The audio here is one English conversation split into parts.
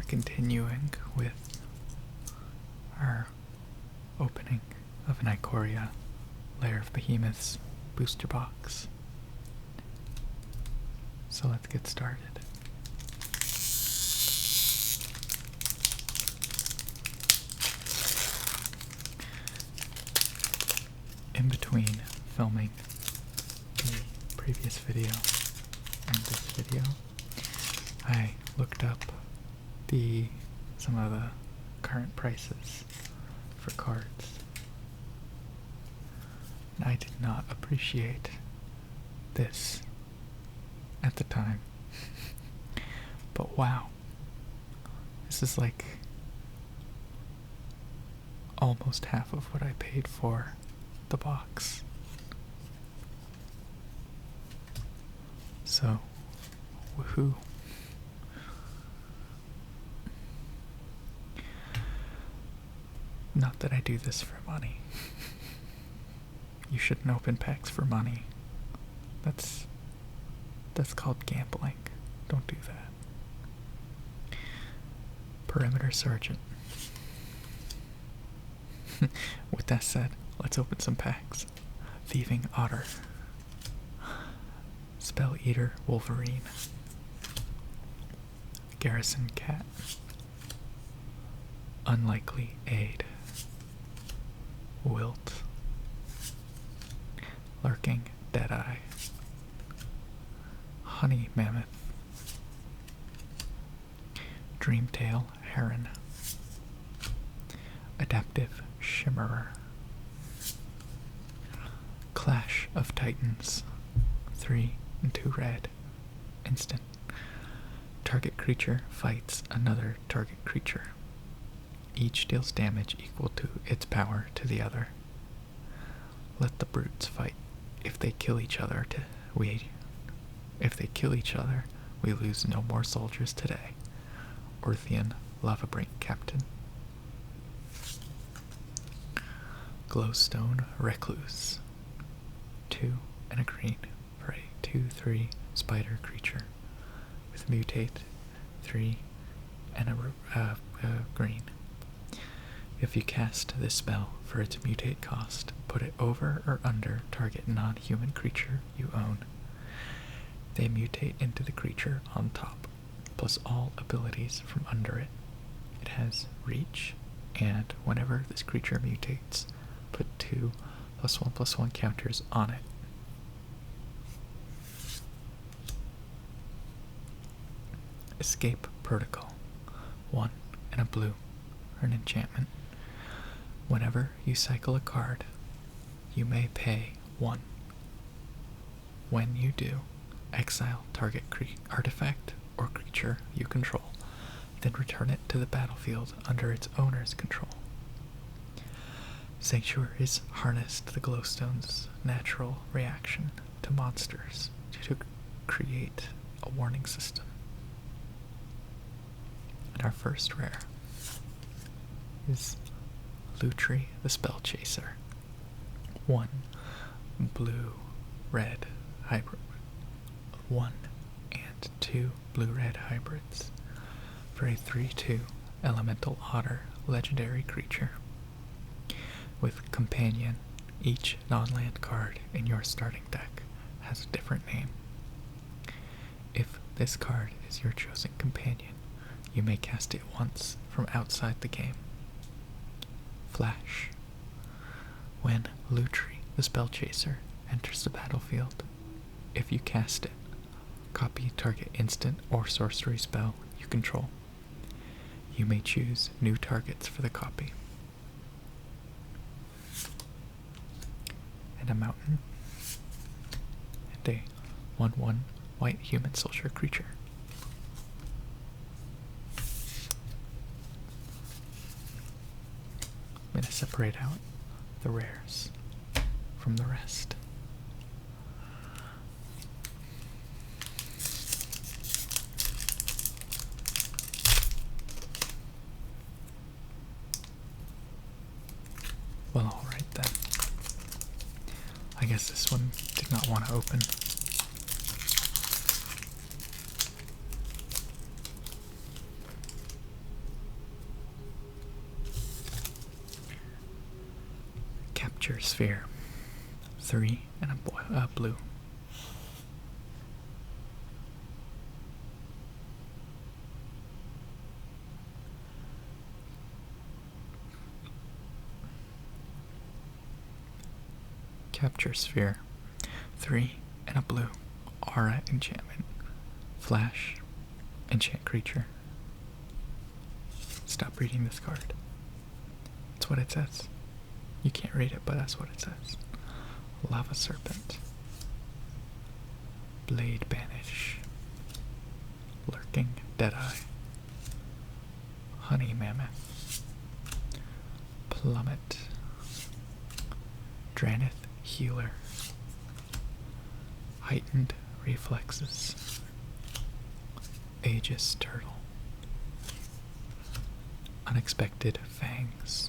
continuing with our opening of an Ikoria Lair of Behemoths booster box. So let's get started. In between filming the previous video and this video, I looked up some of the current prices for cards. And I did not appreciate this at the time. But wow, this is like almost half of what I paid for the box. So, woohoo. Not that I do this for money. You shouldn't open packs for money. That's called gambling. Don't do that. Perimeter Sergeant. With that said, let's open some packs. Thieving Otter. Spell Eater Wolverine. Garrison Cat. Unlikely Aid. Wilt. Lurking Deadeye. Honey Mammoth. Dreamtail Heron. Adaptive Shimmerer. Clash of Titans. 3 and 2 red. Instant. Target creature fights another target creature. Each deals damage equal to its power to the other. Let the brutes fight. If they kill each other, we lose no more soldiers today. Orthian Lavabrink Captain. Glowstone Recluse. 2 and a green for a 2/3 spider creature with mutate 3 and a green. If you cast this spell for its mutate cost, put it over or under target non-human creature you own. They mutate into the creature on top, plus all abilities from under it. It has reach, and whenever this creature mutates, put 2 +1/+1 counters on it. Escape Protocol. 1 and a blue for an enchantment. Whenever you cycle a card, you may pay 1. When you do, exile target artifact or creature you control, then return it to the battlefield under its owner's control. Sanctuaries harnessed the glowstone's natural reaction to monsters to create a warning system. And our first rare is Lutri the Spell Chaser. 1 blue-red hybrid. 1 and 2 blue-red hybrids for a 3/2 elemental otter legendary creature. With companion, each non-land card in your starting deck has a different name. If this card is your chosen companion, you may cast it once from outside the game. Flash. When Lutri, the Spell Chaser, enters the battlefield, if you cast it, copy target instant or sorcery spell you control. You may choose new targets for the copy. And a mountain. And a 1/1 white human soldier creature. I'm going to separate out the rares from the rest. Well, alright then. I guess this one did not want to open. Capture Sphere. 3 and a blue. Capture Sphere. 3 and a blue. Aura enchantment. Flash. Enchant creature. Stop reading this card. That's what it says. You can't read it, but that's what it says. Lava Serpent. Blade Banish. Lurking Deadeye. Honey Mammoth. Plummet. Dranith Healer. Heightened Reflexes. Aegis Turtle. Unexpected Fangs.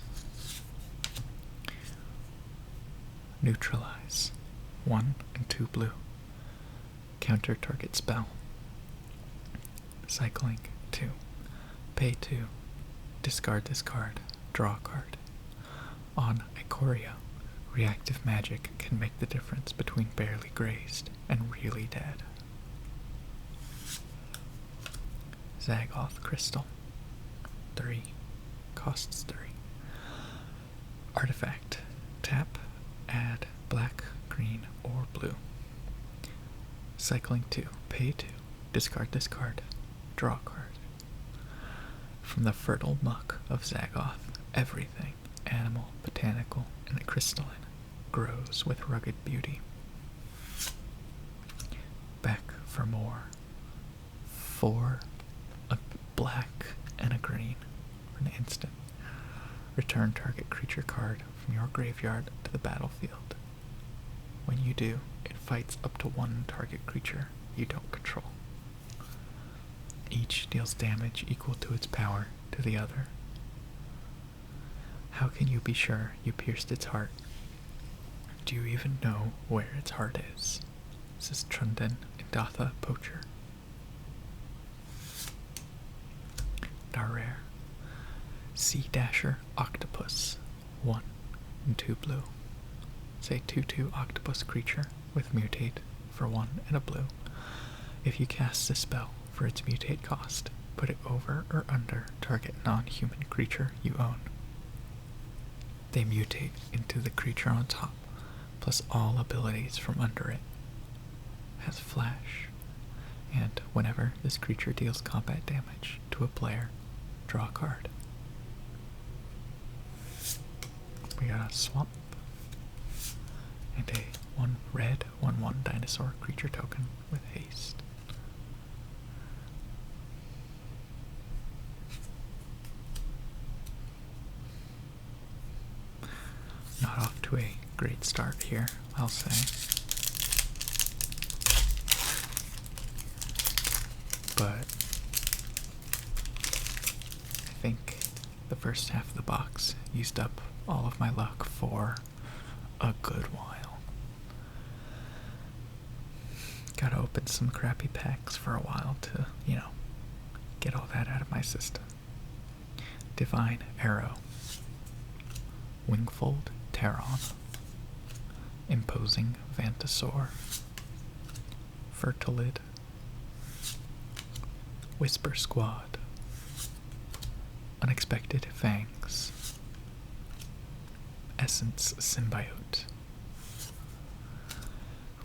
Neutralize. 1 and 2 blue. Counter target spell. Cycling 2. Pay 2. Discard this card. Draw a card. On Ikoria, reactive magic can make the difference between barely grazed and really dead. Zagoth Crystal. 3. Costs 3. Artifact. Tap. Add black, green, or blue. Cycling 2. Pay 2. Discard this card. Draw a card. From the fertile muck of Zagoth, everything, animal, botanical, and crystalline, grows with rugged beauty. Back for more. 4, a black, and a green for an instant. Return target creature card from your graveyard to the battlefield. When you do, it fights up to 1 target creature you don't control. Each deals damage equal to its power to the other. How can you be sure you pierced its heart? Do you even know where its heart is? Says Trunden Indatha Poacher. Darer. Sea Dasher Octopus. 1 and 2 blue. Say 2/2 octopus creature with mutate for 1 and a blue. If you cast a spell for its mutate cost, put it over or under target non-human creature you own. They mutate into the creature on top, plus all abilities from under it. Has flash, and whenever this creature deals combat damage to a player, draw a card. We got a swamp and a 1 red 1/1 dinosaur creature token with haste. Not off to a great start here, I'll say. But I think the first half of the box used up all of my luck for a good while. Gotta open some crappy packs for a while to, get all that out of my system. Divine Arrow. Wingfold Terron. Imposing Vantasaur. Fertilid. Whisper Squad. Unexpected Fangs. Essence Symbiote.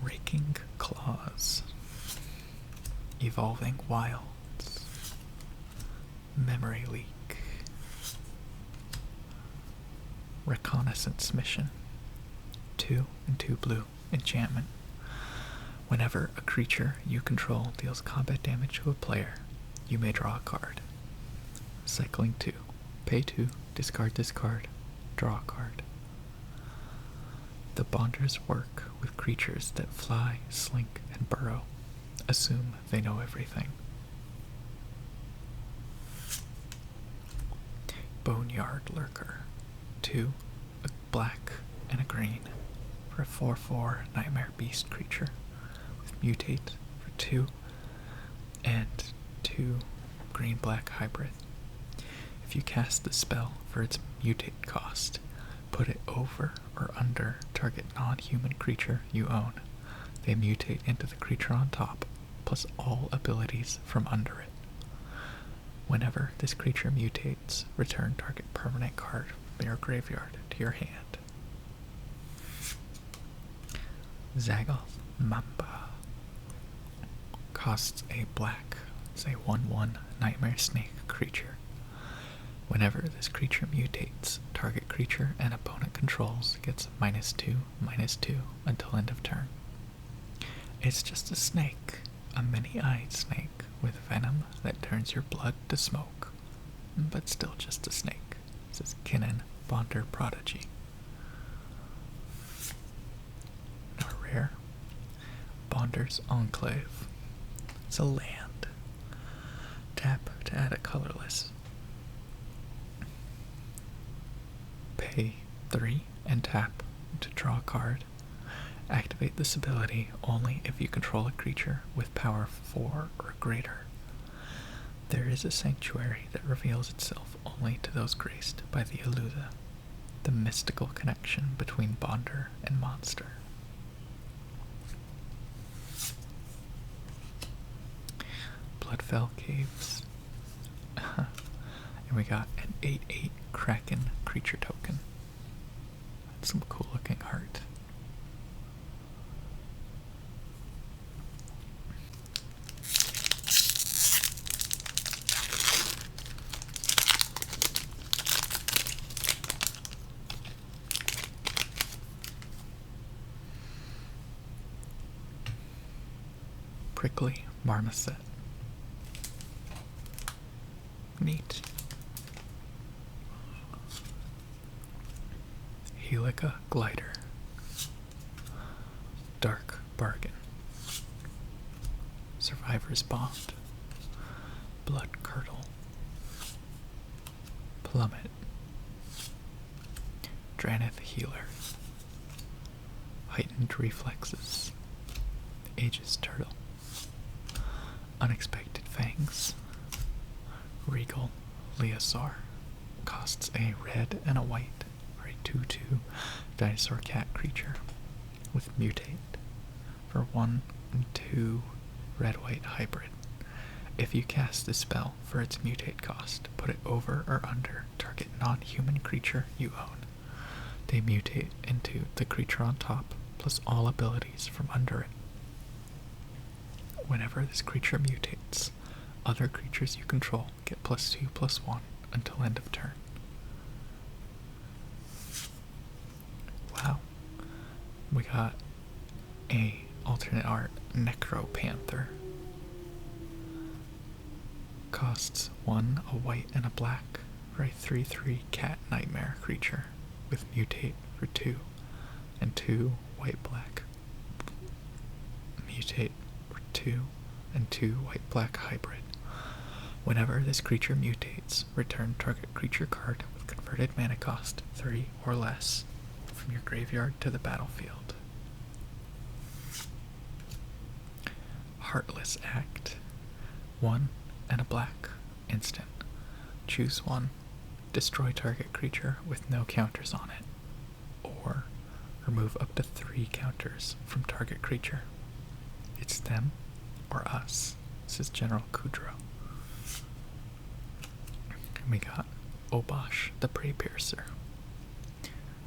Raking Claws. Evolving Wilds. Memory Leak. Reconnaissance Mission. 2 and 2 blue. Enchantment. Whenever a creature you control deals combat damage to a player, you may draw a card. Cycling 2. Pay 2. Discard this card. Draw a card. The Bonders work with creatures that fly, slink, and burrow. Assume they know everything. Boneyard Lurker. 2, a black, and a green for a 4/4 Nightmare Beast creature with mutate for 2 and 2 green-black hybrid. If you cast the spell for its mutate cost, put it over or under target non-human creature you own. They mutate into the creature on top, plus all abilities from under it. Whenever this creature mutates, return target permanent card from your graveyard to your hand. Zagoth Mamba costs a black. It's a 1/1 Nightmare Snake creature. Whenever this creature mutates, target creature and opponent controls gets -2/-2 until end of turn. It's just a snake, a many-eyed snake with venom that turns your blood to smoke, but still just a snake, says Kinnan Bonder Prodigy. Our rare, Bonder's Enclave. It's a land. Tap to add a colorless. Pay 3 and tap to draw a card. Activate this ability only if you control a creature with power 4 or greater. There is a sanctuary that reveals itself only to those graced by the Eluda, the mystical connection between Bonder and monster. Bloodfell Caves. And we got an 8/8 Kraken creature token. That's some cool looking art. Prickly Marmoset. Neat. Helica Glider. Dark Bargain. Survivor's Bond. Blood Curdle. Plummet. Dranith Healer. Heightened Reflexes. Aegis Turtle. Unexpected Fangs. Regal Leosaur. Costs a red and a white for a 2/2 dinosaur cat creature with mutate for 1 and 2 red-white hybrid. If you cast this spell for its mutate cost, put it over or under target non-human creature you own. They mutate into the creature on top plus all abilities from under it. Whenever this creature mutates, other creatures you control get +2/+1 until end of turn. Wow. We got a alternate art Necropanther. Costs 1, a white and a black for a 3/3 cat nightmare creature with mutate for 2 and 2 white-black. Mutate for 2 and 2 white-black hybrid. Whenever this creature mutates, return target creature card with converted mana cost 3 or less from your graveyard to the battlefield. Heartless Act. 1 and a black. Instant. Choose 1. Destroy target creature with no counters on it. Or remove up to 3 counters from target creature. It's them or us, says General Kudrow. And we got Obosh the Prey Piercer.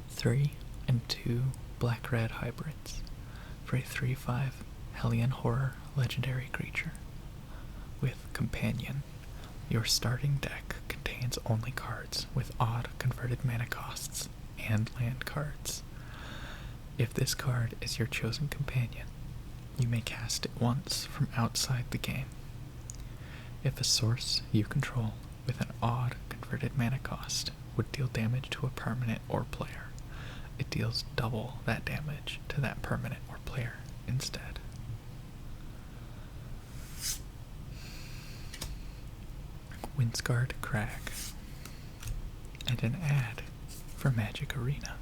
3 and 2 black-red hybrids for a 3/5 Hellion Horror legendary creature. With Companion, your starting deck contains only cards with odd converted mana costs and land cards. If this card is your chosen companion, you may cast it once from outside the game. If a source you control with an odd converted mana cost would deal damage to a permanent or player, it deals double that damage to that permanent or player instead. Windscarred Crag. And an ad for Magic Arena.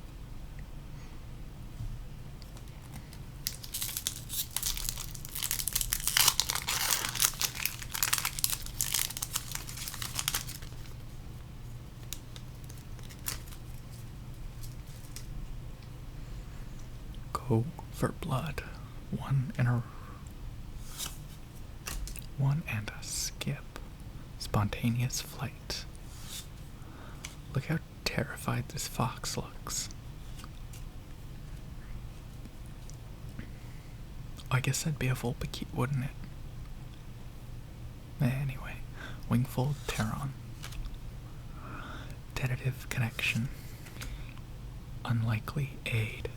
Go for blood. One and a skip. Spontaneous flight. Look how terrified this fox looks. I guess that'd be a Vulpikeet, wouldn't it? Anyway, Wingfold Terron. Tentative connection. Unlikely aid.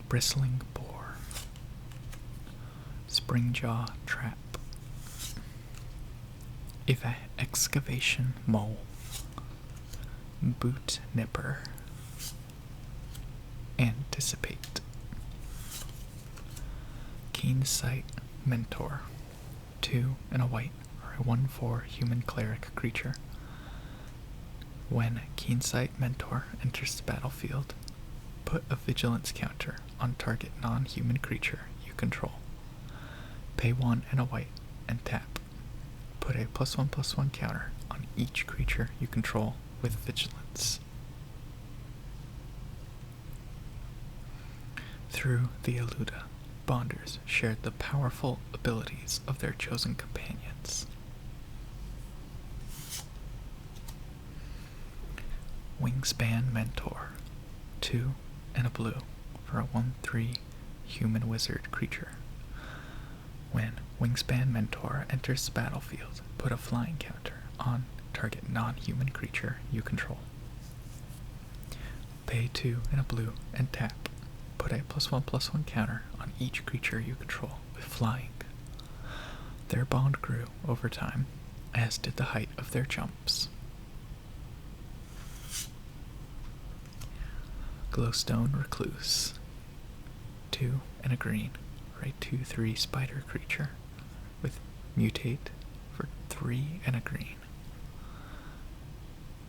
Bristling boar. Springjaw trap. Excavation mole. Boot nipper. Anticipate. Keen sight mentor. 2 and a white, or a 1/4 human cleric creature. When Keensight Mentor enters the battlefield, put a vigilance counter on target non-human creature you control. Pay 1 and a white and tap. Put a +1/+1 counter on each creature you control with vigilance. Through the Eluda, Bonders shared the powerful abilities of their chosen companions. Wingspan Mentor. 2 and a blue for a 1/3 human wizard creature. When Wingspan Mentor enters the battlefield, put a flying counter on target non-human creature you control. Pay 2 and a blue and tap. Put a +1/+1 counter on each creature you control with flying. Their bond grew over time, as did the height of their jumps. Glowstone Recluse. 2 and a green for a 2/3 spider creature with mutate for 3 and a green.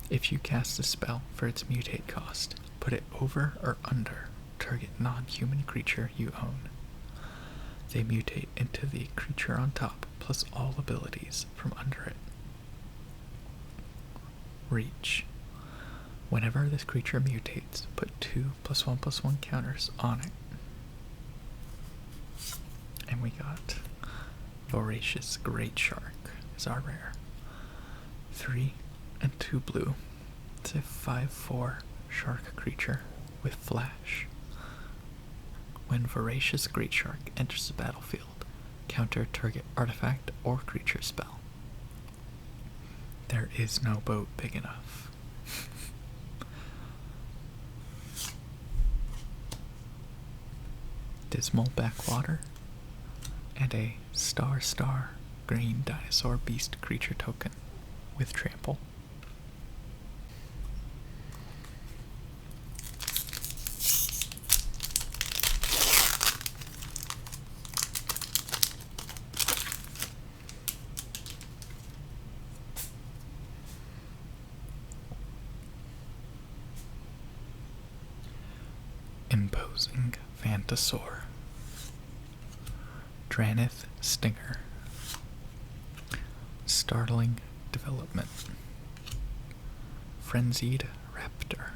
If you cast a spell for its mutate cost, put it over or under target non-human creature you own. They mutate into the creature on top plus all abilities from under it. Reach. Whenever this creature mutates, put 2 +1/+1 counters on it. And we got Voracious Great Shark is our rare. 3 and 2 blue. It's a 5/4 shark creature with flash. When Voracious Great Shark enters the battlefield, counter target artifact or creature spell. There is no boat big enough. Dismal Backwater, and a star green dinosaur beast creature token with trample. Imposing Phantasaur. Dranith Stinger. Startling Development. Frenzied Raptor.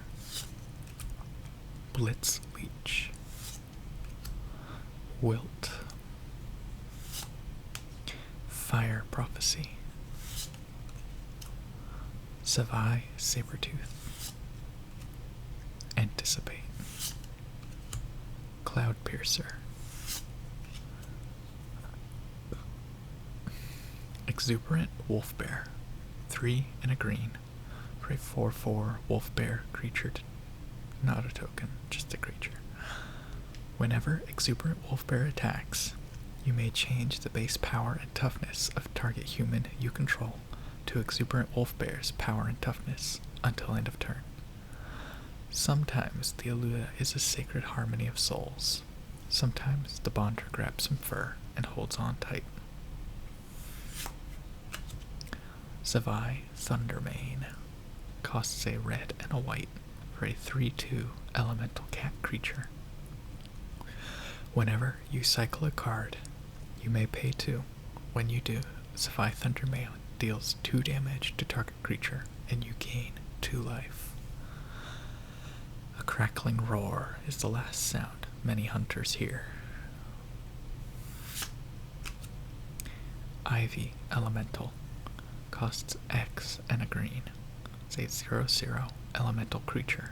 Blitz Leech. Wilt. Fire Prophecy. Savai Sabertooth. Anticipate. Cloud Piercer. Exuberant Wolf Bear. 3 and a green for a 4/4 wolf bear creature. Not a token, just a creature. Whenever Exuberant Wolf Bear attacks, you may change the base power and toughness of target human you control to Exuberant Wolf Bear's power and toughness until end of turn. Sometimes the Eluda is a sacred harmony of souls. Sometimes the Bonder grabs some fur and holds on tight. Savai Thundermane costs a red and a white for a 3/2 elemental cat creature. Whenever you cycle a card, you may pay 2. When you do, Savai Thundermane deals 2 damage to target creature and you gain 2 life. A crackling roar is the last sound many hunters hear. Ivy Elemental costs X and a green. It's a 0/0 elemental creature.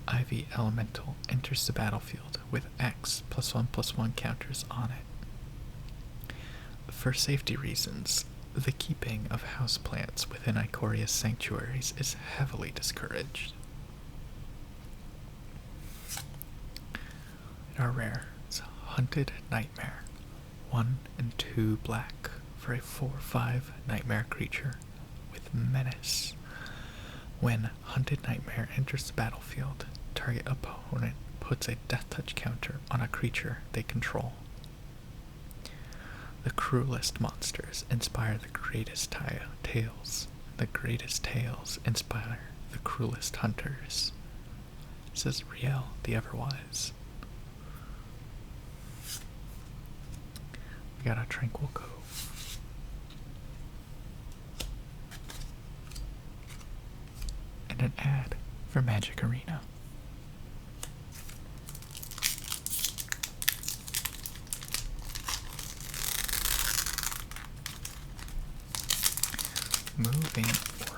Ivy Elemental enters the battlefield with X +1/+1 counters on it. For safety reasons, the keeping of houseplants within Ikoria's sanctuaries is heavily discouraged. Our rare is Hunted Nightmare, 1 and 2 black for a 4/5 nightmare creature with menace. When Hunted Nightmare enters the battlefield, target opponent puts a death touch counter on a creature they control. The cruelest monsters inspire the greatest tales. The greatest tales inspire the cruelest hunters, says Riel the Everwise. We got a Tranquil Cove. And an ad for Magic Arena. Moving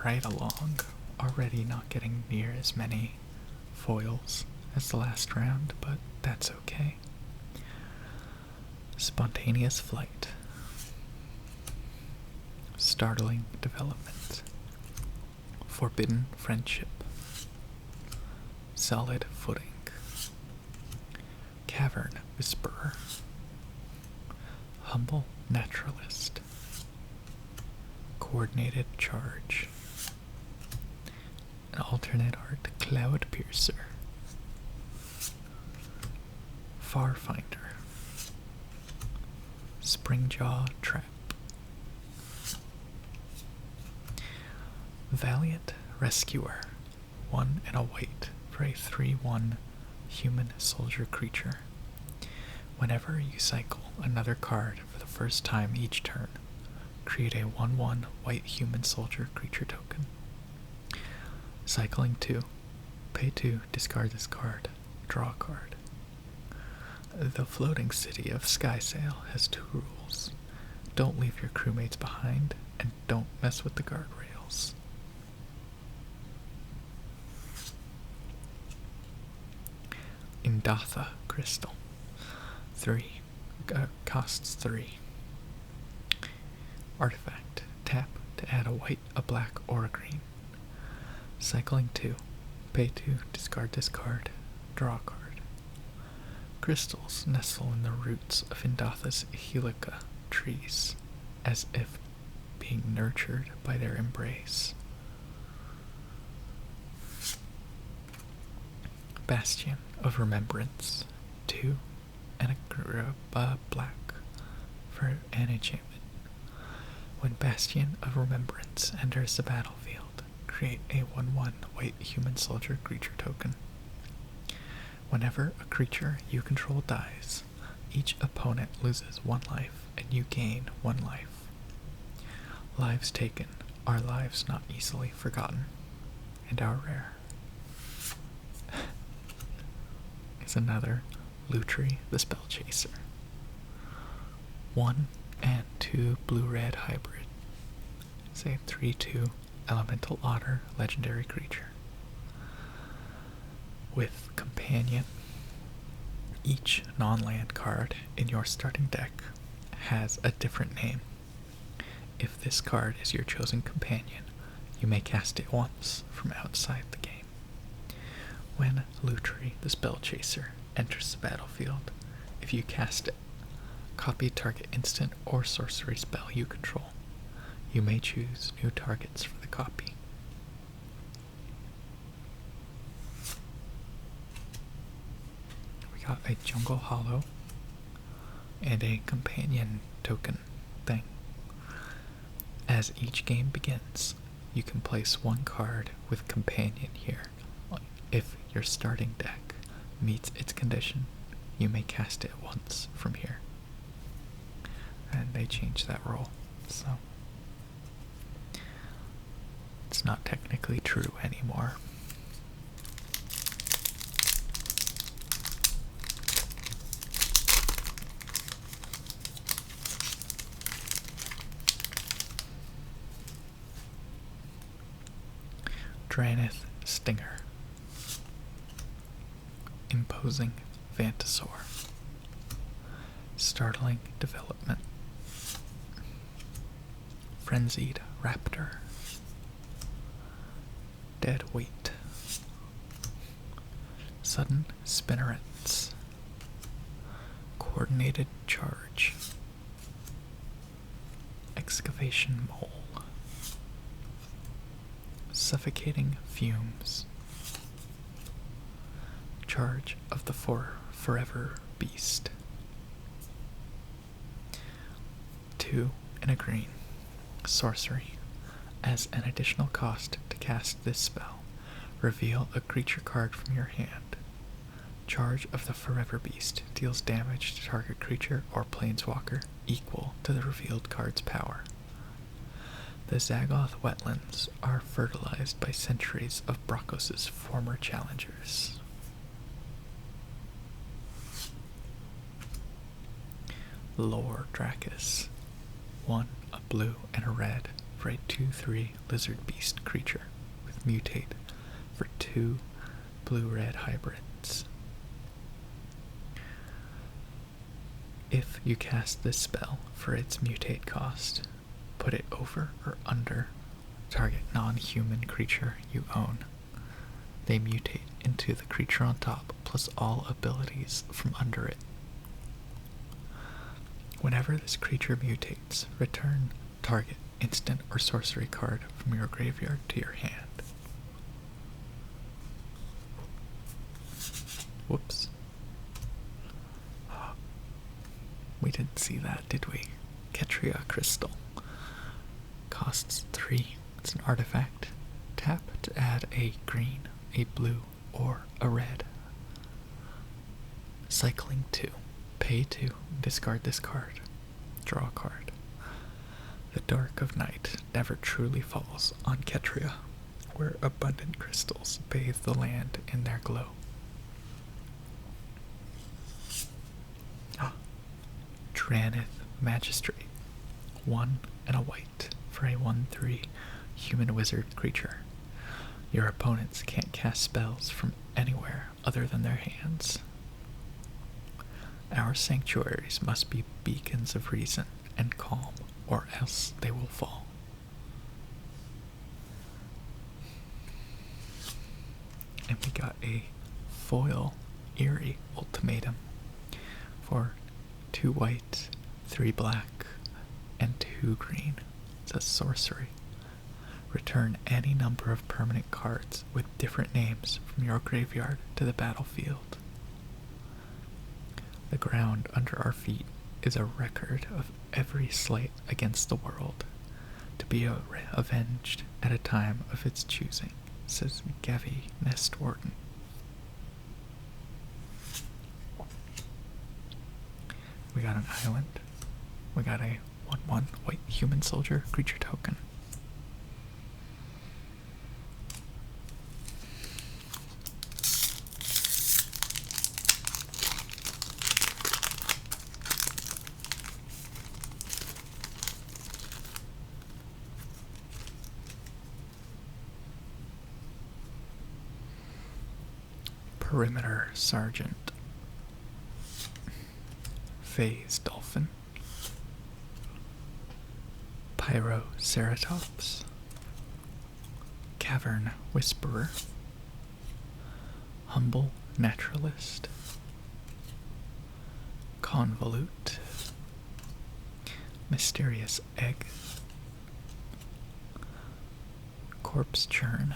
right along, already not getting near as many foils as the last round, but that's okay. Spontaneous Flight. Startling Development. Forbidden Friendship. Solid Footing. Cavern Whisperer. Humble Naturalist. Coordinated Charge. An alternate art Cloud Piercer. Farfinder. Springjaw Trap. Valiant Rescuer, 1 and a white for a 3/1 human soldier creature. Whenever you cycle another card for the first time each turn, create a 1/1 white human soldier creature token. Cycling 2. Pay 2, discard this card, draw a card. The floating city of Skysail has 2 rules. Don't leave your crewmates behind, and don't mess with the guardrails. Indatha Crystal. 3. Costs 3. Artifact. Tap to add a white, a black, or a green. Cycling 2. Pay 2, discard this card, draw a card. Crystals nestle in the roots of Indatha's helica trees, as if being nurtured by their embrace. Bastion of Remembrance. 2 and a black for an enchantment. When Bastion of Remembrance enters the battlefield, create a 1/1 white human soldier creature token. Whenever a creature you control dies, each opponent loses 1 life and you gain 1 life. Lives taken are lives not easily forgotten, and our rare is another Lutri the Spellchaser. 1 and 2 blue-red hybrid. It's a 3/2 elemental otter legendary creature. With Companion, each non-land card in your starting deck has a different name. If this card is your chosen companion, you may cast it once from outside the game. When Lutri the Spellchaser enters the battlefield, if you cast it, copy target instant or sorcery spell you control. You may choose new targets for the copy. We got a Jungle Hollow and a companion token thing. As each game begins, you can place 1 card with companion here. If your starting deck meets its condition, you may cast it once from here. And they changed that rule, so it's not technically true anymore. Dranith Stinger. Imposing Vantasaur. Startling Development. Frenzied Raptor. Dead Weight. Sudden Spinnerets. Coordinated Charge. Excavation Mole. Suffocating Fumes. Charge of the Forever Beast. 2 and a green. Sorcery. As an additional cost to cast this spell, reveal a creature card from your hand. Charge of the Forever Beast deals damage to target creature or planeswalker equal to the revealed card's power. The Zagoth wetlands are fertilized by centuries of Brokos' former challengers. Lore Dracus. 1, a blue and a red for a 2/3 lizard beast creature with mutate for 2 blue-red hybrids. If you cast this spell for its mutate cost, put it over or under target non-human creature you own. They mutate into the creature on top plus all abilities from under it. Whenever this creature mutates, return target instant or sorcery card from your graveyard to your hand. Whoops. We didn't see that, did we? Ketria Crystal. Costs 3. It's an artifact. Tap to add a green, a blue, or a red. Cycling 2. Pay 2. Discard this card. Draw a card. The dark of night never truly falls on Ketria, where abundant crystals bathe the land in their glow. Dranith Magistrate. 1 and a white for a 1/3 human wizard creature. Your opponents can't cast spells from anywhere other than their hands. Our sanctuaries must be beacons of reason and calm, or else they will fall. And we got a foil Eerie Ultimatum for 2 white, 3 black, and 2 green. It's a sorcery. Return any number of permanent cards with different names from your graveyard to the battlefield. The ground under our feet is a record of every slight against the world, to be avenged at a time of its choosing, says Gavi Nestwarden. We got an island. We got a 1/1 white human soldier creature token. Perimeter Sergeant. Phase Dolphin. Pyroceratops. Cavern Whisperer. Humble Naturalist. Convolute. Mysterious Egg. Corpse Churn.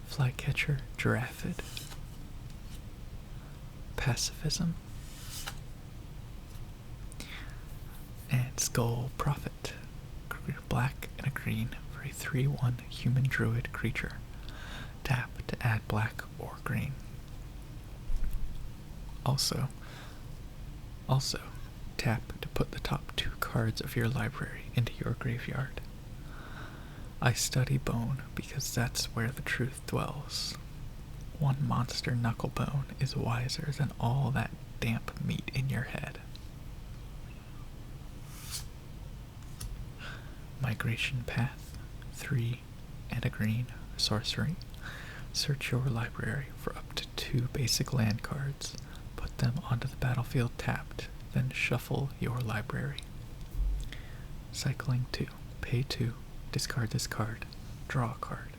Flycatcher Giraffid. Pacifism. And Skull Prophet. Black and a green for a 3/1 human druid creature. Tap to add black or green. Also, tap to put the top 2 cards of your library into your graveyard. I study bone because that's where the truth dwells. One monster knucklebone is wiser than all that damp meat in your head. Migration Path. 3 and a green sorcery. Search your library for up to 2 basic land cards. Put them onto the battlefield tapped, then shuffle your library. Cycling 2. Pay 2. Discard this card. Draw a card.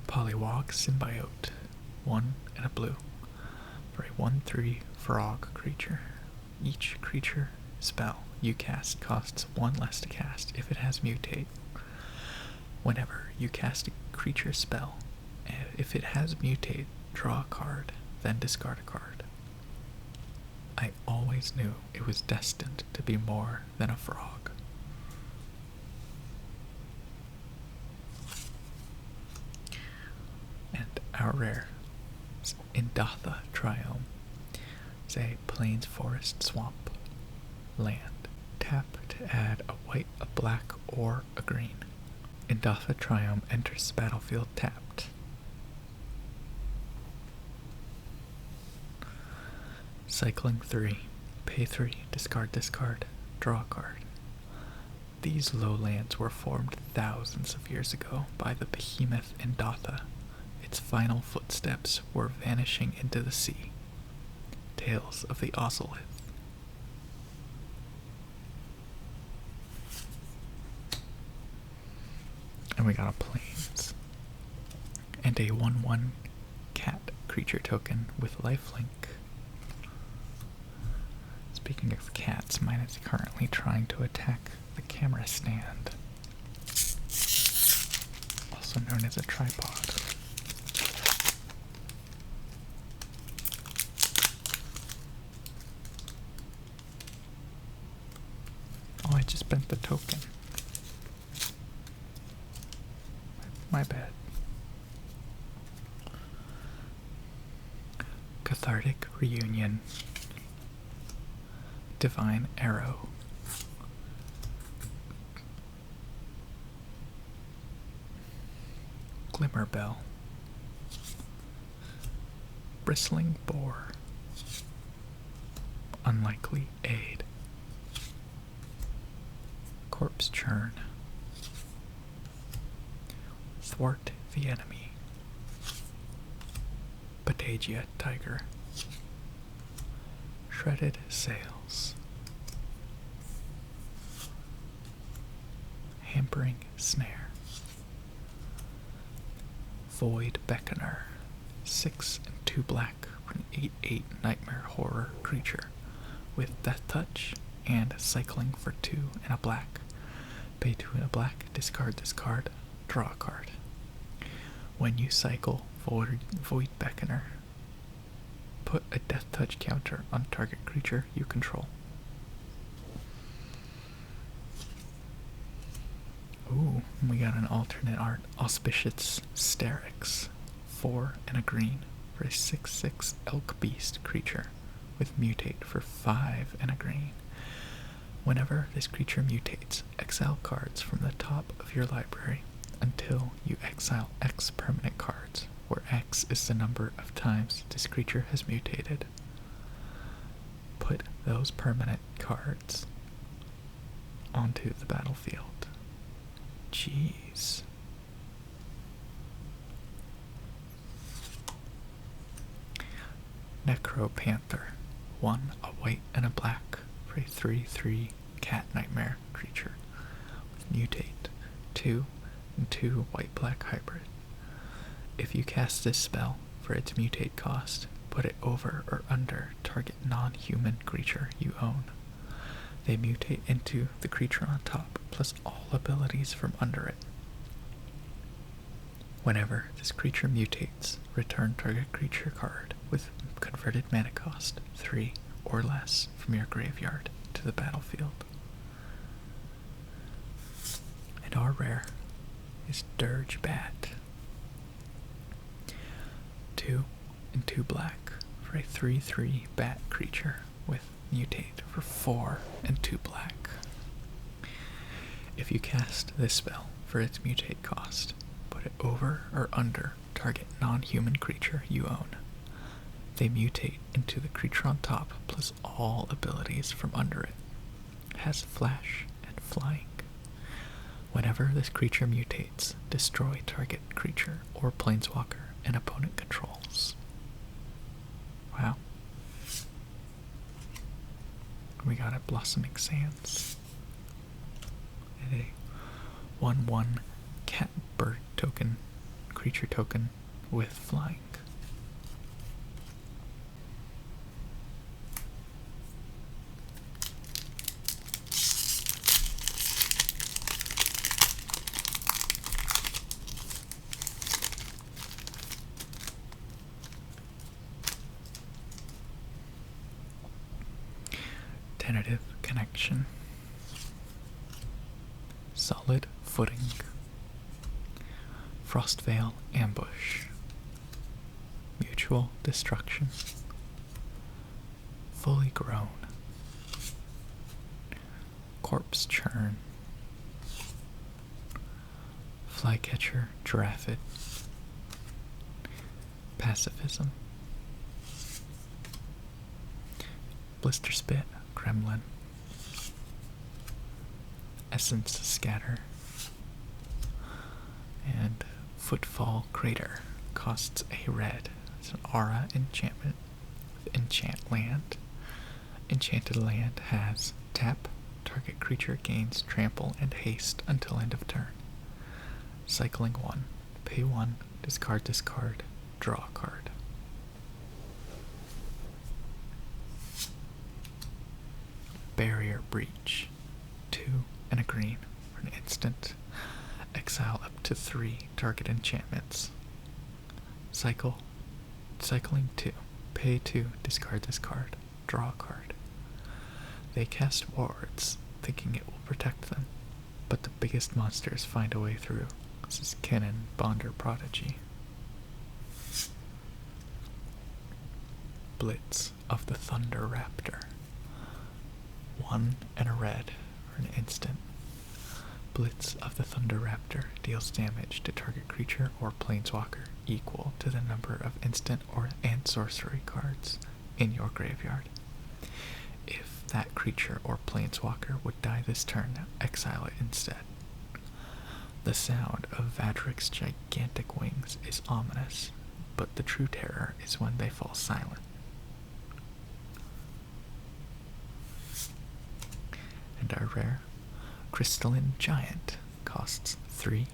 Polywog Symbiote. 1 and a blue. For a 1/3 frog creature. Each creature spell you cast costs 1 less to cast if it has mutate. Whenever you cast a creature spell, if it has mutate, draw a card, then discard a card. I always knew it was destined to be more than a frog. And our rare is Indatha Triome. It's a plains forest swamp land. Tap to add a white, a black, or a green. Indatha Triome enters the battlefield tapped. Cycling 3. Pay 3. Discard this card. Draw a card. These lowlands were formed thousands of years ago by the behemoth Indatha. Its final footsteps were vanishing into the sea. Tales of the Ozolith. And we got a plains. And a 1/1 cat creature token with lifelink. Speaking of cats, mine is currently trying to attack the camera stand, also known as a tripod. Oh, I just bent the token. My bad. Cathartic Reunion. Divine Arrow. Glimmer Bell. Bristling Boar. Unlikely Aid. Corpse Churn. Thwart the Enemy. Patagia Tiger. Shredded Sails. Hampering Snare. Void Beckoner. 6 and 2 black for an 8/8 nightmare horror creature with Death Touch and cycling for 2 and a black. Pay 2 and a black, discard this card, draw a card. When you cycle Void Beckoner, put a Death Touch counter on target creature you control. Ooh, we got an alternate art. Auspicious Sterix. 4 and a green for a 6/6 elk beast creature with mutate for 5 and a green. Whenever this creature mutates, exile cards from the top of your library until you exile X permanent cards, where X is the number of times this creature has mutated. Put those permanent cards onto the battlefield. Jeez. Necropanther. 1, a white and a black for a 3/3 cat nightmare creature with mutate. 2 and 2 white-black hybrid. If you cast this spell for its mutate cost, put it over or under target non-human creature you own. They mutate into the creature on top, plus all abilities from under it. Whenever this creature mutates, return target creature card with converted mana cost 3 or less from your graveyard to the battlefield. And our rare is Dirge Bat. 2 and 2 black for a 3/3 bat creature with mutate for 4 and 2 black. If you cast this spell for its mutate cost, put it over or under target non-human creature you own. They mutate into the creature on top plus all abilities from under it. Has flash and flying. Whenever this creature mutates, destroy target creature or planeswalker an opponent controls. Wow. We got a Blossoming Sands. And a 1/1 cat bird token, creature token with flying. Tentative Connection. Solid Footing. Frostveil Ambush. Mutual Destruction. Fully Grown. Corpse Churn. Flycatcher Giraffid. Pacifism. Blister Spit Gremlin. Essence Scatter. And Footfall Crater. Costs a red. It's an aura enchantment with enchant land. Enchanted land has tap. Target creature gains trample and haste until end of turn. Cycling 1. Pay 1. Discard. Draw a card. Barrier Breach. 2 and a green for an instant. Exile up to 3 target enchantments. Cycling 2. Pay 2, discard this card. Draw a card. They cast wards, thinking it will protect them, but the biggest monsters find a way through. This is Kennen, Bonder Prodigy. Blitz of the Thunder Raptor. 1 and a red for an instant. Blitz of the Thunder Raptor deals damage to target creature or planeswalker equal to the number of instant and sorcery cards in your graveyard. If that creature or planeswalker would die this turn, exile it instead. The sound of Vadric's gigantic wings is ominous, but the true terror is when they fall silent. And our rare Crystalline Giant costs 3.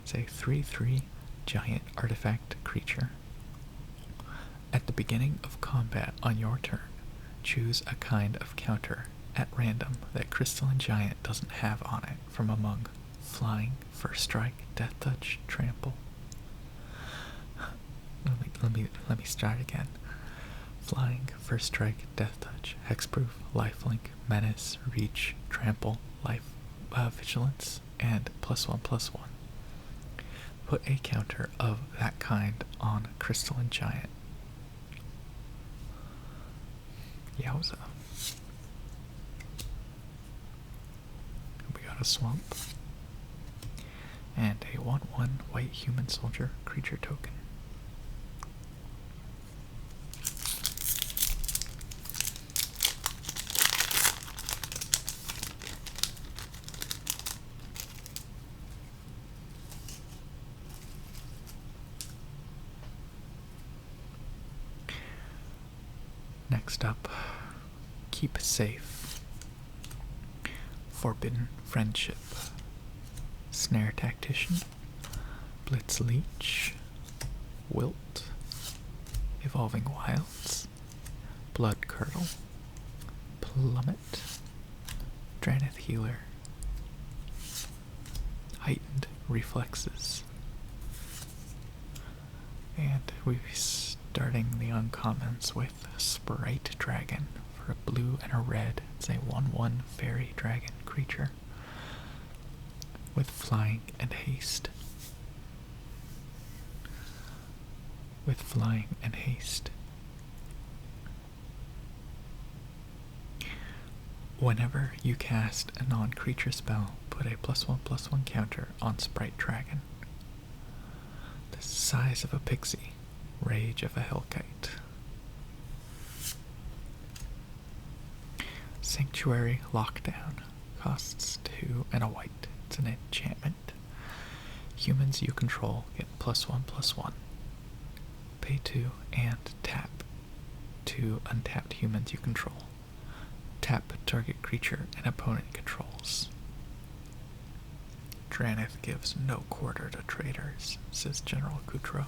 It's a 3/3 giant artifact creature. At the beginning of combat on your turn, choose a kind of counter at random that Crystalline Giant doesn't have on it from among Flying, First Strike, Death Touch, Trample. Let me start again. Flying, First Strike, Death Touch, Hexproof, Lifelink, Menace, Reach, Trample, Life, Vigilance, and +1/+1. Put a counter of that kind on Crystalline Giant. Yowza. We got a Swamp. And a 1/1 white human soldier creature token. Next up, Keep Safe. Forbidden Friendship. Snare Tactician. Blitz Leech. Wilt. Evolving Wilds. Blood Curdle. Plummet. Dranith Healer. Heightened Reflexes. And we're starting the uncommons with Sprite Dragon for a blue and a red. It's a 1/1 fairy dragon creature with flying and haste. Whenever you cast a non-creature spell, put a +1/+1 counter on Sprite Dragon. The size of a pixie. Rage of a Hellkite. Sanctuary Lockdown. Costs 2 and a white. It's an enchantment. Humans you control get +1/+1. Pay 2 and tap 2 untapped humans you control. Tap target creature an opponent controls. Draneth gives no quarter to traitors, says General Kutro.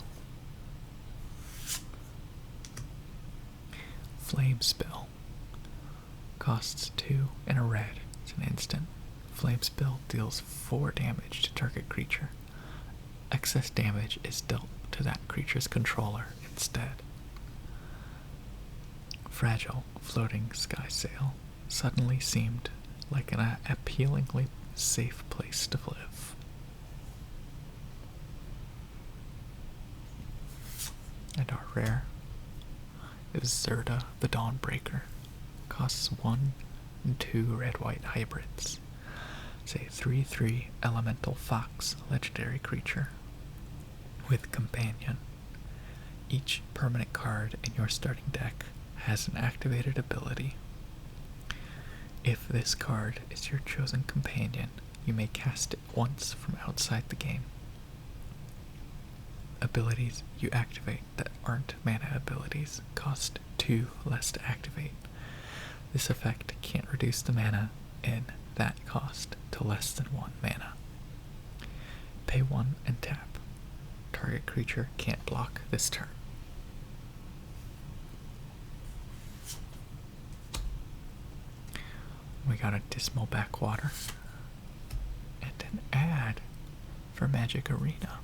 Flame Spill. Costs 2 and a red. It's an instant. Flame Spill deals 4 damage to target creature. Excess damage is dealt to that creature's controller instead. Fragile Floating Sky Sail suddenly seemed like an appealingly safe place to live. And our rare is Zerda the Dawnbreaker. Costs 1 and 2 red-white hybrids. It's a 3/3 elemental fox legendary creature with companion. Each permanent card in your starting deck has an activated ability. If this card is your chosen companion, you may cast it once from outside the game. Abilities you activate that aren't mana abilities cost 2 less to activate. This effect can't reduce the mana in that cost to less than 1 mana. Pay 1 and tap. Target creature can't block this turn. We got a Dismal Backwater and an ad for Magic Arena.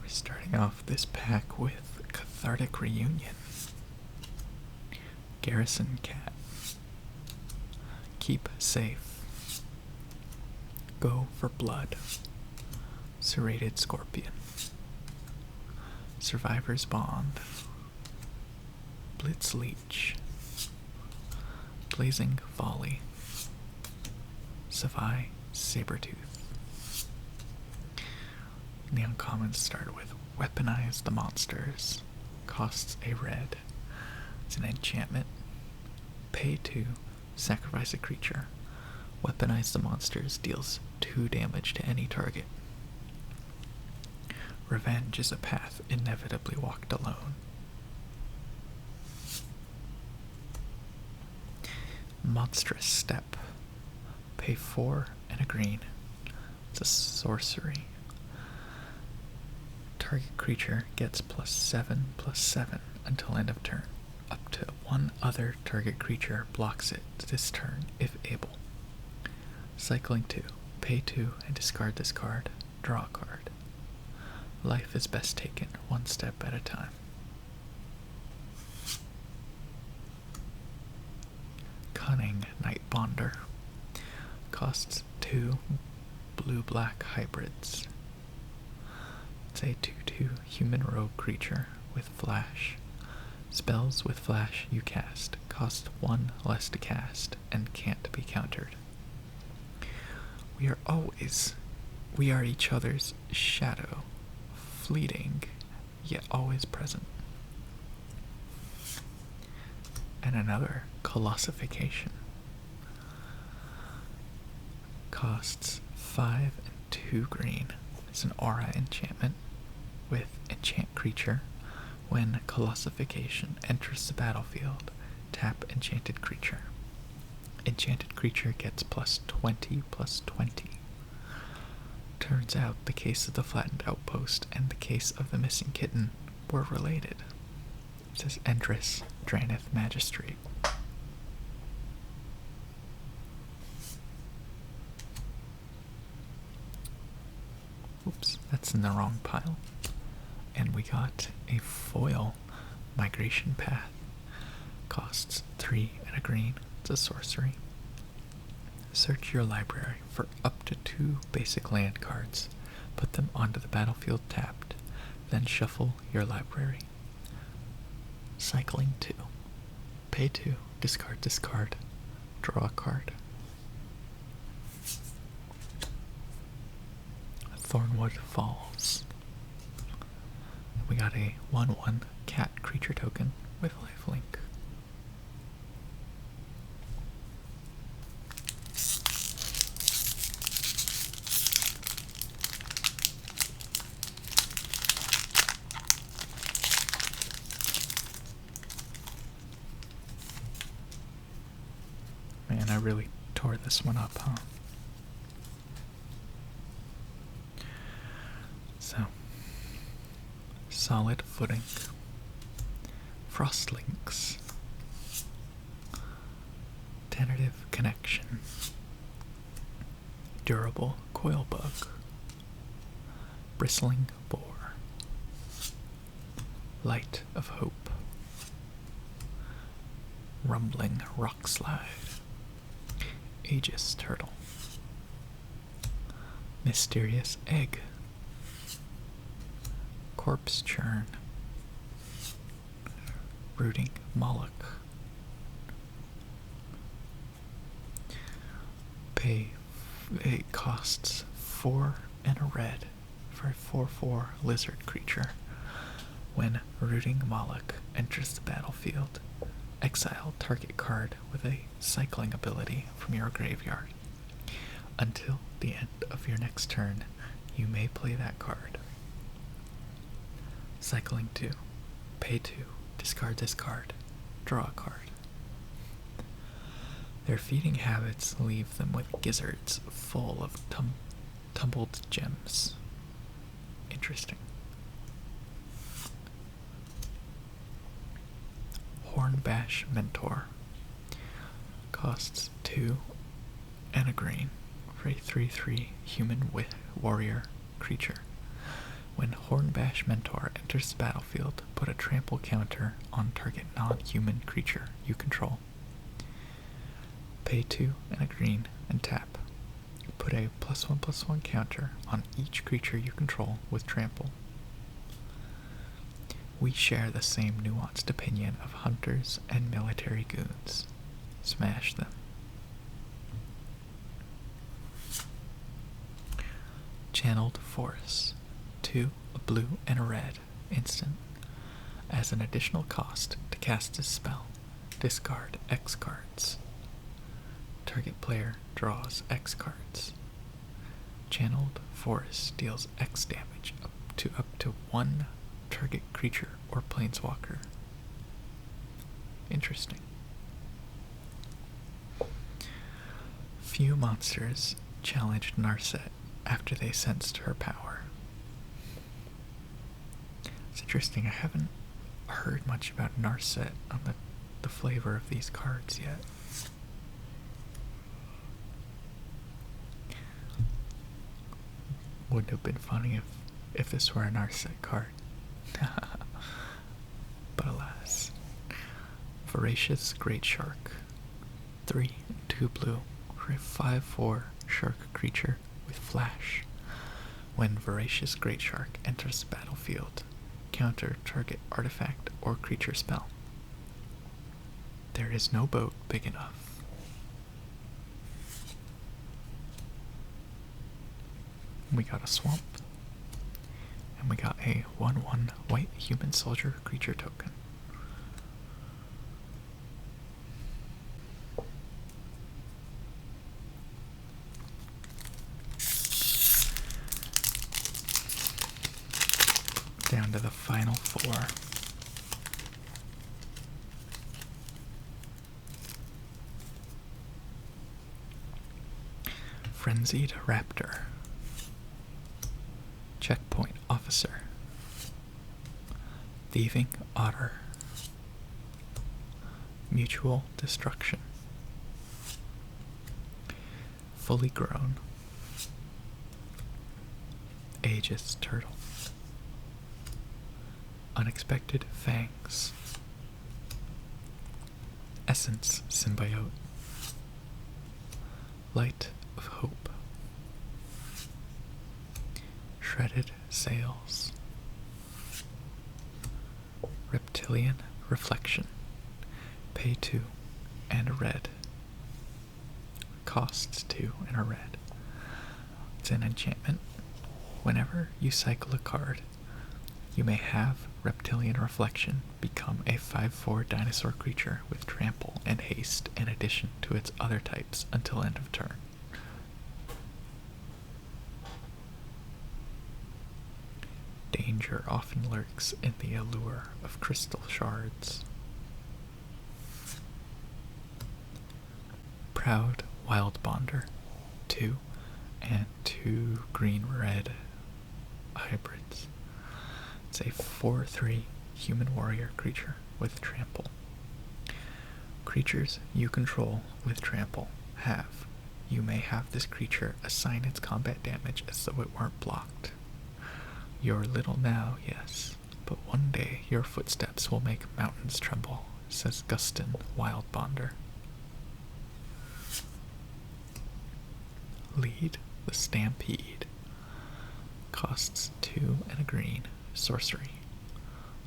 We're starting off this pack with Cathartic Reunion. Garrison Cat. Keep Safe. Go for Blood. Serrated Scorpion. Survivor's Bond. Blitz Leech. Blazing Volley. Savai Sabretooth. The uncommons start with Weaponize the Monsters. Costs a red. It's an enchantment. Pay 2, sacrifice a creature. Weaponize the Monsters deals 2 damage to any target. Revenge is a path inevitably walked alone. Monstrous Step. Pay 4 and a green. It's a sorcery. Target creature gets +7/+7 until end of turn. Up to 1 other target creature blocks it this turn if able. Cycling 2. Pay 2 and discard this card. Draw a card. Life is best taken 1 step at a time. Cunning Nightbonder. Costs 2 blue-black hybrids. It's a 2/2 human rogue creature with flash. Spells with flash you cast cost 1 less to cast and can't be countered. We are each other's shadow, fleeting, yet always present. And another Colossification. Costs 5 and 2 green. It's an aura enchantment with enchant creature. When Colossification enters the battlefield, tap enchanted creature. Enchanted creature gets +20/+20. Turns out the case of the flattened outpost and the case of the missing kitten were related. It says Endress, Draneth Magistrate. Oops, that's in the wrong pile. And we got a foil Migration Path. Costs 3 and a green. It's a sorcery. Search your library for up to 2 basic land cards. Put them onto the battlefield tapped. Then shuffle your library. Cycling 2. Pay 2, discard, discard, draw a card. Thornwood Falls. We got a 1/1 cat creature token with lifelink. Man, I really tore this one up, huh? So, solid footing, frostlinks, tentative connection, durable coilbug, bristling boar, light of hope, rumbling rockslide, aegis turtle, mysterious egg, corpse churn, rooting Moloch. It costs 4 and a red for a 4/4 lizard creature. When rooting Moloch enters the battlefield, exile target card with a cycling ability from your graveyard. Until the end of your next turn, you may play that card. Cycling 2, pay 2, discard this card, draw a card. Their feeding habits leave them with gizzards full of tumbled gems. Interesting. Hornbash Mentor. Costs 2 and a green for a 3/3 human warrior creature. When Hornbash Mentor enters the battlefield, put a trample counter on target non-human creature you control. Pay 2 and a green and tap. Put a +1/+1 counter on each creature you control with trample. We share the same nuanced opinion of hunters and military goons. Smash them. Channeled Force. 2, a blue and a red, instant. As an additional cost to cast this spell, discard X cards. Target player draws X cards. Channeled Force deals X damage up to 1 target creature or planeswalker. Interesting. Few monsters challenged Narset after they sensed her power. It's interesting, I haven't heard much about Narset on the flavor of these cards yet. Wouldn't have been funny if this were a Narset card. But alas. Voracious Great Shark. 3 and 2 blue for a 5/4 shark creature with flash. When Voracious Great Shark enters the battlefield, counter target artifact or creature spell. There is no boat big enough. We got a swamp. And we got a 1/1 white human soldier creature token. Down to the final 4. Frenzied Raptor. Checkpoint Officer. Thieving Otter. Mutual Destruction. Fully Grown. Aegis Turtle. Unexpected Fangs. Essence Symbiote. Light of Hope. Shredded Sails. Reptilian Reflection. pay 2 and a red. Costs 2 and a red. It's an enchantment. Whenever you cycle a card, you may have Reptilian Reflection become a 5/4 dinosaur creature with trample and haste in addition to its other types until end of turn. Danger often lurks in the allure of crystal shards. Proud Wild Bonder, 2 and 2 green-red hybrids. It's a 4/3 human warrior creature with trample. Creatures you control with trample have. You may have this creature assign its combat damage as though it weren't blocked. You're little now, yes, but one day your footsteps will make mountains tremble, says Gustin Wild Bonder. Lead the Stampede. Costs 2 and a green. Sorcery.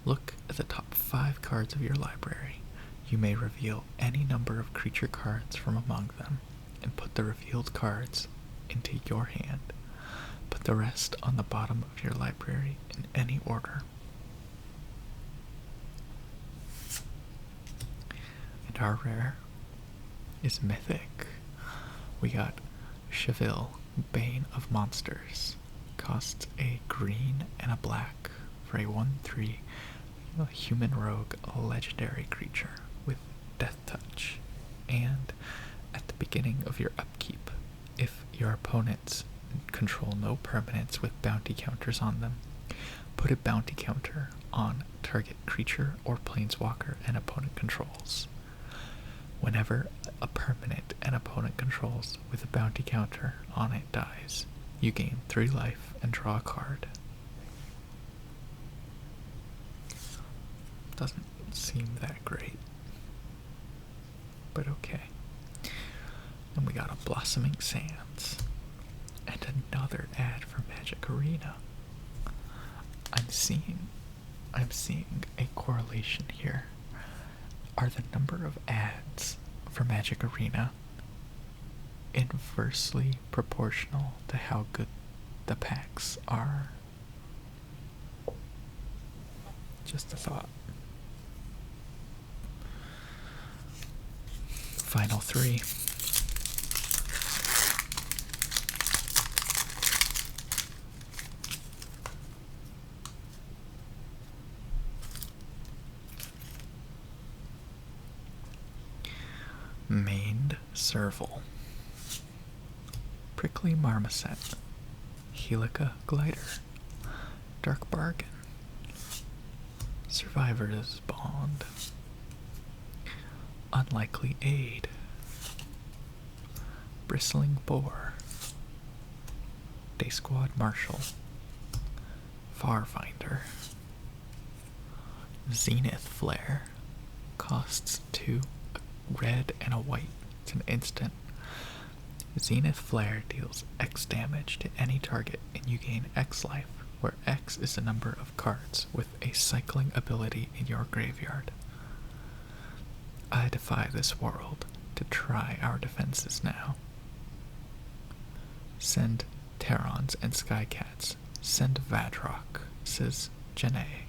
Look at the top 5 cards of your library. You may reveal any number of creature cards from among them and put the revealed cards into your hand. Put the rest on the bottom of your library in any order. And our rare is mythic. We got Cheville, Bane of Monsters. Costs a green and a black for a 1/3 human rogue legendary creature with Death Touch. And at the beginning of your upkeep, if your opponents control no permanents with bounty counters on them, put a bounty counter on target creature or planeswalker an opponent controls. Whenever a permanent an opponent controls with a bounty counter on it dies, you gain 3 life and draw a card. Doesn't seem that great, but okay. And we got a Blossoming Sands and another ad for Magic Arena. I'm seeing a correlation here. Are the number of ads for Magic Arena inversely proportional to how good the packs are? Just a thought. Final 3. Maned Serval, Prickly Marmoset, Helica Glider, Dark Bargain, Survivor's Bond, Unlikely Aid, Bristling Boar, Day Squad Marshal, Farfinder, Zenith Flare. Costs 2, a red and a white. It's an instant. Zenith Flare deals X damage to any target and you gain X life, where X is the number of cards with a cycling ability in your graveyard. I defy this world to try our defenses now. Send Terrans and Skycats. Send Vadrock, says Janae.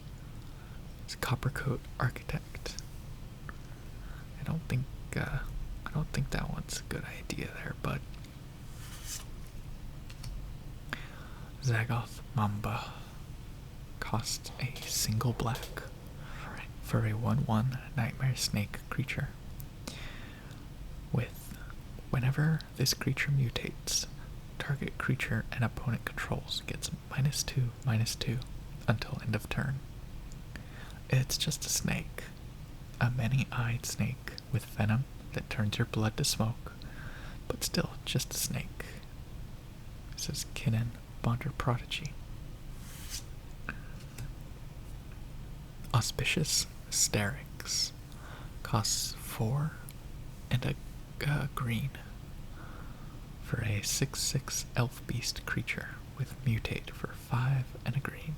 It's Coppercoat Architect. I don't think that one's a good idea there, but Zagoth Mamba costs a single black for a 1/1 Nightmare Snake creature. With whenever this creature mutates, target creature and opponent controls gets -2/-2 until end of turn. It's just a snake. A many-eyed snake with venom that turns your blood to smoke, but still just a snake. Says Kinnan Bonder Prodigy. Auspicious Sterix. Costs 4 and a green for a 6/6 elf beast creature with mutate for 5 and a green.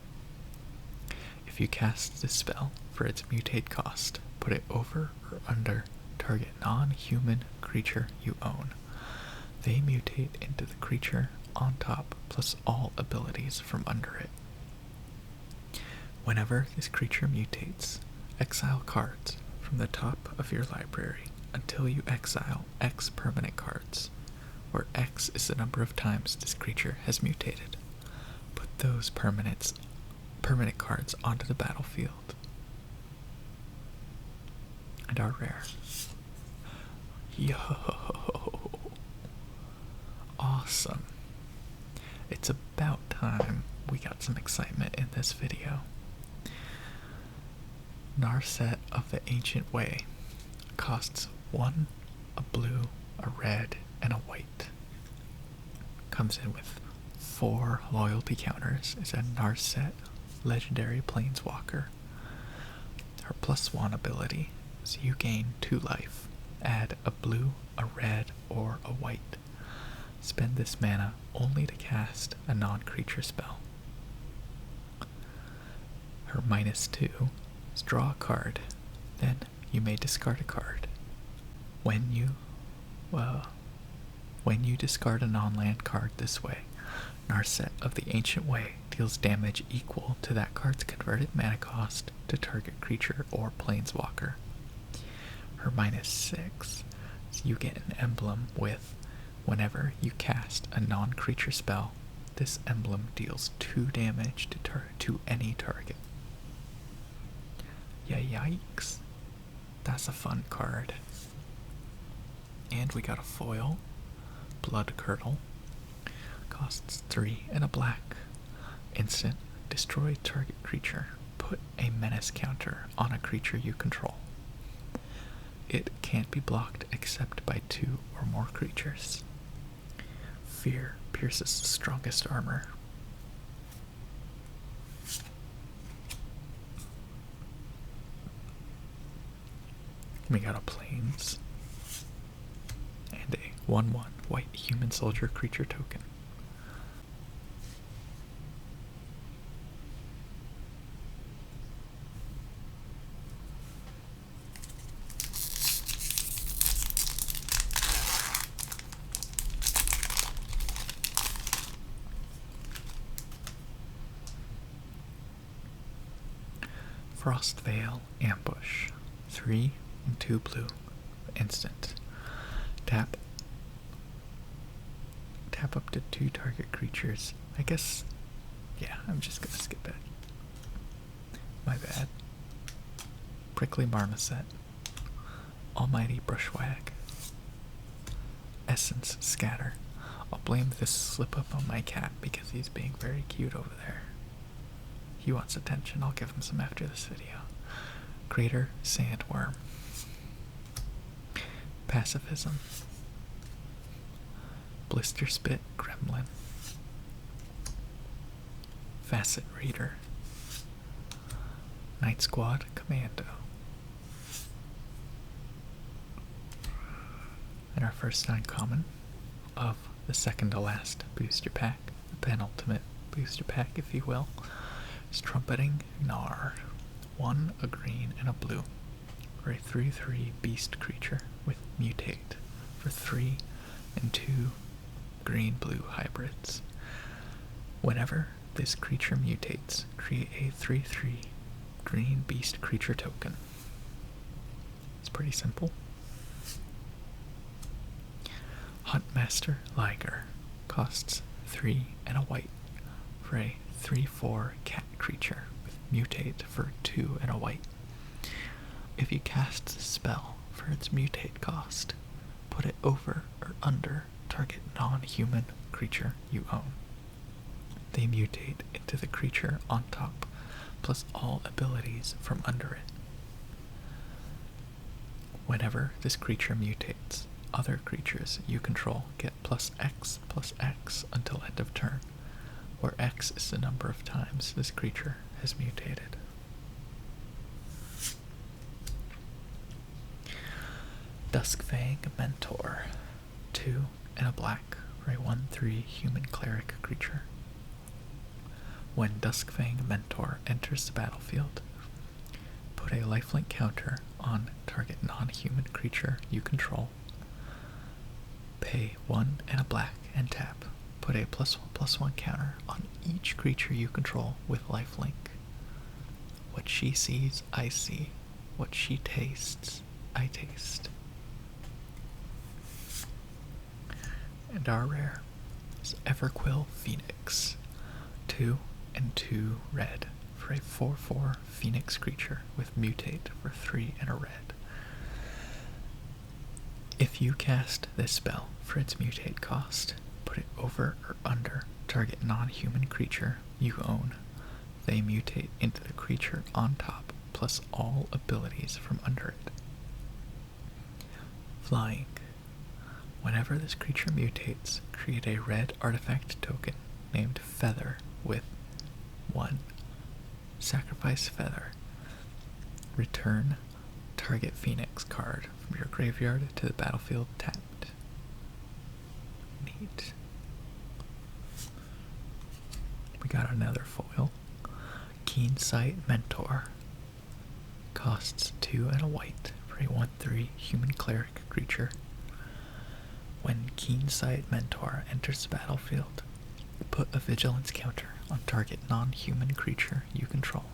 If you cast this spell for its mutate cost, put it over or under non-human creature you own. They mutate into the creature on top plus all abilities from under it. Whenever this creature mutates, exile cards from the top of your library until you exile X permanent cards, where X is the number of times this creature has mutated. Put those permanent cards onto the battlefield and are rare. Yo! Awesome. It's about time we got some excitement in this video. Narset of the Ancient Way costs 1, a blue, a red, and a white. Comes in with 4 loyalty counters. Is a Narset legendary planeswalker. Her +1 ability is you gain 2 life. Add a blue, a red, or a white. Spend this mana only to cast a non-creature spell. Her -2 is draw a card, then you may discard a card. When you discard a non-land card this way, Narset of the Ancient Way deals damage equal to that card's converted mana cost to target creature or planeswalker. Her -6 is you get an emblem with, whenever you cast a non-creature spell, this emblem deals 2 damage to any target. Yikes. That's a fun card. And we got a foil. Blood Curdle. Costs 3 and a black. Instant. Destroy target creature. Put a menace counter on a creature you control. It can't be blocked except by 2 or more creatures. Fear pierces the strongest armor. We got a plains and a 1/1 white human soldier creature token. Frostveil Ambush. 3 and 2 blue. Instant. Tap up to 2 target creatures. I guess, yeah, I'm just gonna skip it. My bad. Prickly Marmoset. Almighty Brushwag. Essence Scatter. I'll blame this slip up on my cat because he's being very cute over there. He wants attention. I'll give him some after this video. Greater Sandworm. Pacifism. Blister Spit Gremlin. Facet Reader. Night Squad Commando. And our first uncommon of the second to last booster pack, the penultimate booster pack, if you will, is Trumpeting Gnar. 1, a green, and a blue. For a 3/3 beast creature with mutate. For 3 and 2 green-blue hybrids. Whenever this creature mutates, create a 3/3 green beast creature token. It's pretty simple. Huntmaster Liger costs 3 and a white for a 3/4 cat creature with mutate for 2 and a white. If you cast the spell for its mutate cost, put it over or under target non-human creature you own. They mutate into the creature on top, plus all abilities from under it. Whenever this creature mutates, other creatures you control get +X/+X until end of turn, where X is the number of times this creature has mutated. Duskfang Mentor. 2 and a black for a 1/3 human cleric creature. When Duskfang Mentor enters the battlefield, put a lifelink counter on target non-human creature you control. Pay 1 and a black and tap. Put a +1/+1 counter on each creature you control with lifelink. What she sees, I see. What she tastes, I taste. And our rare is Everquill Phoenix. 2 and 2 red for a 4/4 Phoenix creature with mutate for 3 and a red. If you cast this spell for its mutate cost, put it over or under target non-human creature you own. They mutate into the creature on top, plus all abilities from under it. Flying. Whenever this creature mutates, create a red artifact token named Feather with 1. Sacrifice Feather. Return target Phoenix card from your graveyard to the battlefield tapped. Neat. We got another foil. Keen Sight Mentor. Costs 2 and a white for a 1/3 human cleric creature. When Keen Sight Mentor enters the battlefield, put a vigilance counter on target non-human creature you control.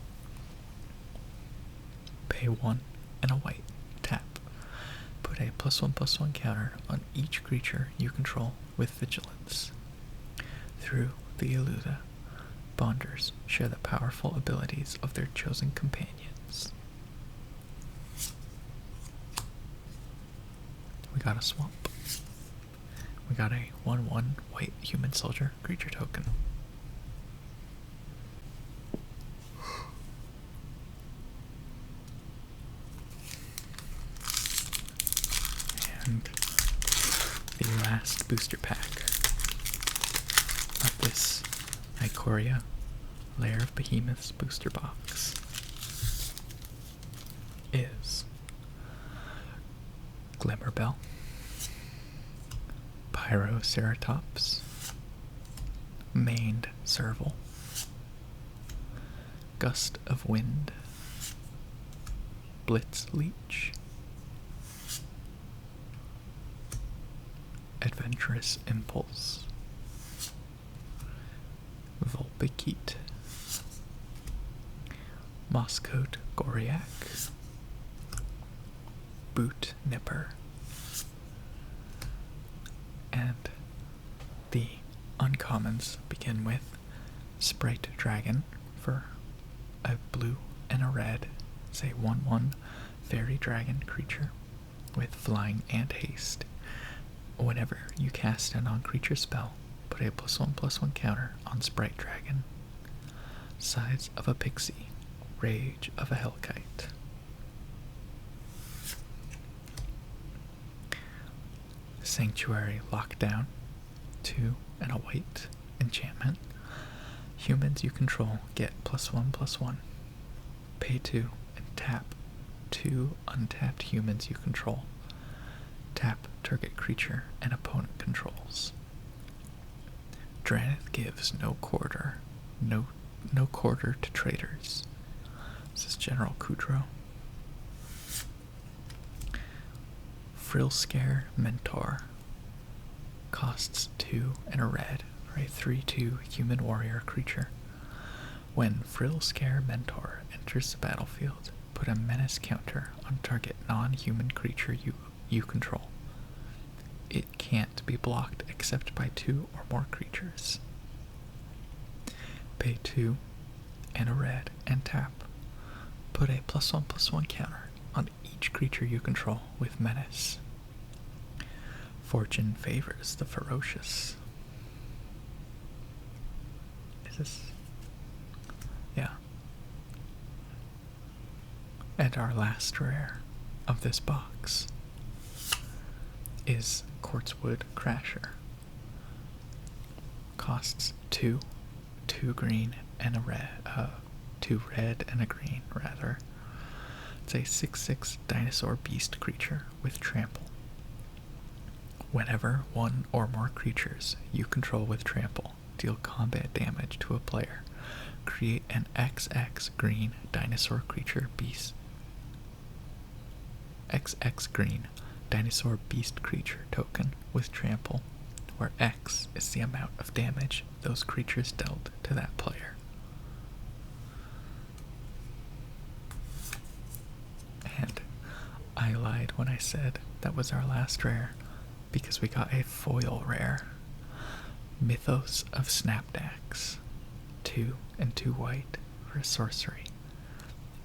Pay 1 and a white, tap. Put a +1/+1 counter on each creature you control with vigilance. Through the Eluda, Bonders share the powerful abilities of their chosen companions. We got a swamp. We got a 1/1 white human soldier creature token. And the last booster pack of this Ikoria Lair of Behemoths booster box is Glimmerbell, Pyroceratops, Maned Serval, Gust of Wind, Blitz Leech, Adventurous Impulse, Vulpikeet, Mosscoat Goriac, Boot Nipper, and the uncommons begin with Sprite Dragon for a blue and a red. It's a 1/1 fairy dragon creature with flying and haste. Whenever you cast a non-creature spell, put a +1/+1 counter on Sprite Dragon. Size of a Pixie, Rage of a Hellkite. Sanctuary Lockdown, 2 and a white enchantment. Humans you control get +1/+1. Pay 2 and tap 2 untapped humans you control. Tap target creature and opponent controls. Draneth gives no quarter to traders. This is General Kudrow. Frillscare Mentor. Costs 2 and a red for a 3/2 human warrior creature. When Frillscare Mentor enters the battlefield, put a menace counter on target non-human creature you control. It can't be blocked except by 2 or more creatures. Pay 2 and a red and tap. Put a +1/+1 counter on each creature you control with menace. Fortune favors the ferocious. Is this? Yeah. And our last rare of this box is Quartzwood Crasher. Costs 2 green and a red, 2 red and a green, rather. It's a 6/6 dinosaur beast creature with trample. Whenever one or more creatures you control with trample deal combat damage to a player, create an XX green dinosaur creature beast. XX green dinosaur beast creature token with trample, where X is the amount of damage those creatures dealt to that player. And I lied when I said that was our last rare, because we got a foil rare. Mythos of Snapdax. 2 and 2 white for a sorcery.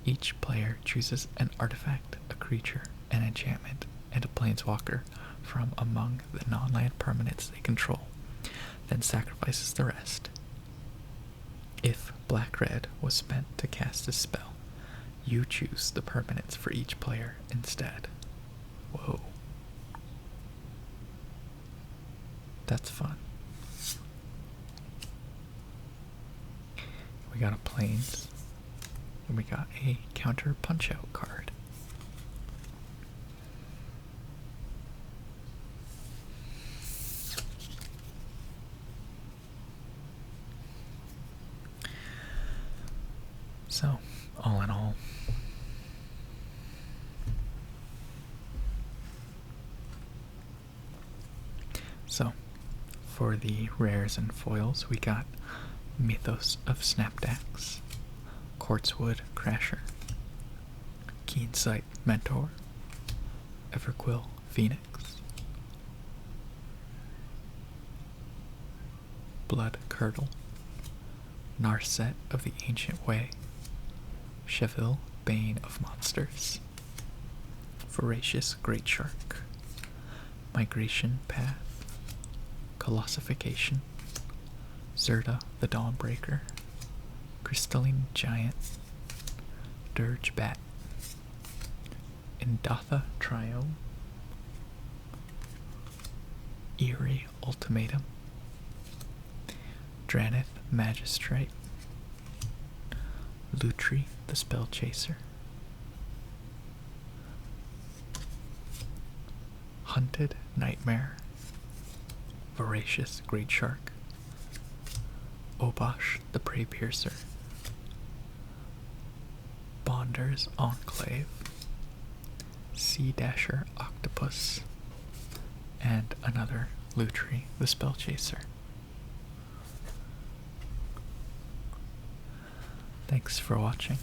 Each player chooses an artifact, a creature, an enchantment, and a planeswalker from among the non-land permanents they control, then sacrifices the rest. If black-red was spent to cast a spell, you choose the permanents for each player instead. Whoa. That's fun. We got a plains, and we got a counter punch-out card. So, all in all, for the rares and foils, we got Mythos of Snapdax, Quartzwood Crasher, Keensight Mentor, Everquill Phoenix, Blood Curdle, Narset of the Ancient Way, Cheville Bane of Monsters, Voracious Great Shark, Migration Path, Colossification, Zerta the Dawnbreaker, Crystalline Giant, Dirge Bat, Indatha Triome, Eerie Ultimatum, Dranith Magistrate, Lutri the Spellchaser, Hunted Nightmare, Voracious Great Shark, Obosh the Prey Piercer, Bonder's Enclave, Sea Dasher Octopus, and another Lutri the Spellchaser. Thanks for watching.